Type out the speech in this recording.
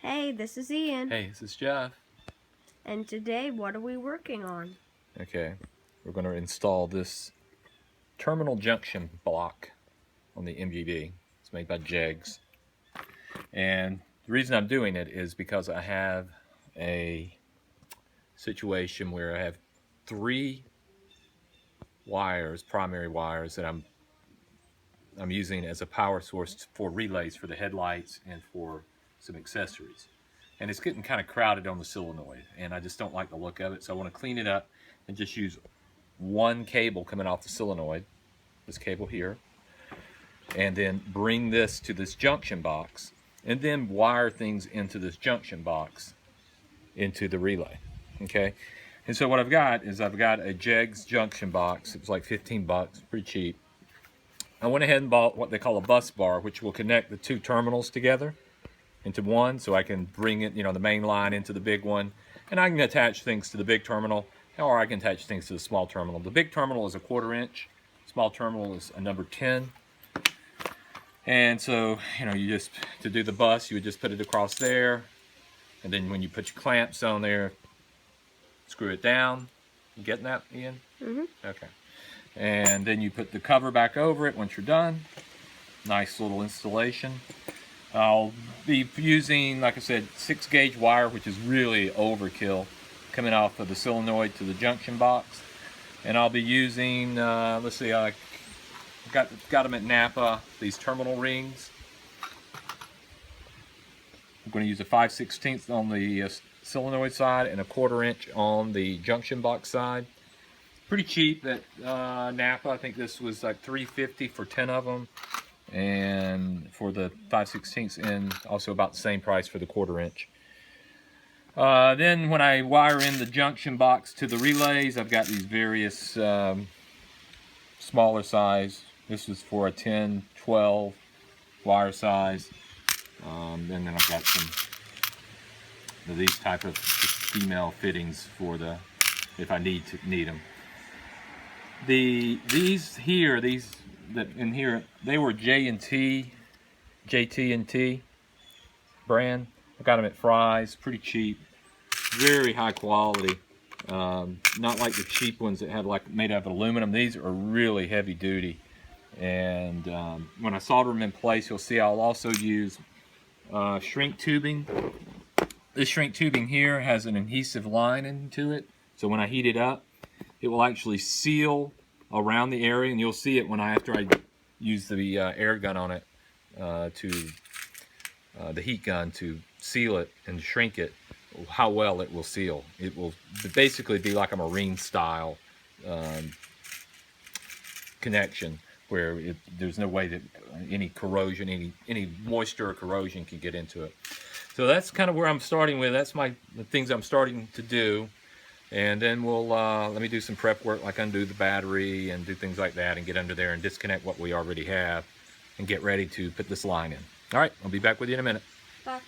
Hey, this is Ian. Hey, this is Jeff. And today, what are we working on? Okay, we're going to install this terminal junction block on the MGB. It's made by Jegs. And the reason I'm doing it is because I have a situation where I have three wires, primary wires, that I'm using as a power source for relays for the headlights and for some accessories. And it's getting kind of crowded on the solenoid, and I just don't like the look of it, so I want to clean it up and just use one cable coming off the solenoid, this cable here, and then bring this to this junction box, and then wire things into this junction box into the relay. Okay, and so what I've got is I've got a Jegs junction box. It was like 15 bucks, pretty cheap. I went ahead and bought what they call a bus bar, which will connect the two terminals together into one, so I can bring it, the main line into the big one, and I can attach things to the big terminal, or I can attach things to the small terminal. The big terminal is a 1/4 inch, small terminal is a number 10, and so you just, to do the bus, you would just put it across there, and then when you put your clamps on there, screw it down. You getting that, Ian? Mm-hmm. Okay. And then you put the cover back over it once you're done. Nice little installation. I'll be using, like I said, 6-gauge wire, which is really overkill, coming off of the solenoid to the junction box. And I'll be using, let's see, I got them at Napa, these terminal rings. I'm going to use a 5/16 on the solenoid side and a 1/4 inch on the junction box side. Pretty cheap at Napa. I think this was like $3.50 for 10 of them. And for the 5/16 and also about the same price for the 1/4 inch. Then when I wire in the junction box to the relays, I've got these various smaller size. This is for a 10-12 wire size. And then I've got some of these type of female fittings for the, if I need them. These that in here, they were JT&T brand. I got them at Fry's, pretty cheap, very high quality. Not like the cheap ones that had made out of aluminum. These are really heavy duty. And when I solder them in place, you'll see I'll also use shrink tubing. This shrink tubing here has an adhesive line into it, so when I heat it up, it will actually seal around the area, and you'll see it after I use the air gun on it, the heat gun to seal it and shrink it, how well it will seal. It will basically be like a marine style connection, where there's no way that any corrosion, any moisture or corrosion can get into it. So that's kind of where I'm starting with. That's the things I'm starting to do. And then we'll let me do some prep work, like undo the battery and do things like that, and get under there and disconnect what we already have and get ready to put this line in. All right, I'll be back with you in a minute. Bye.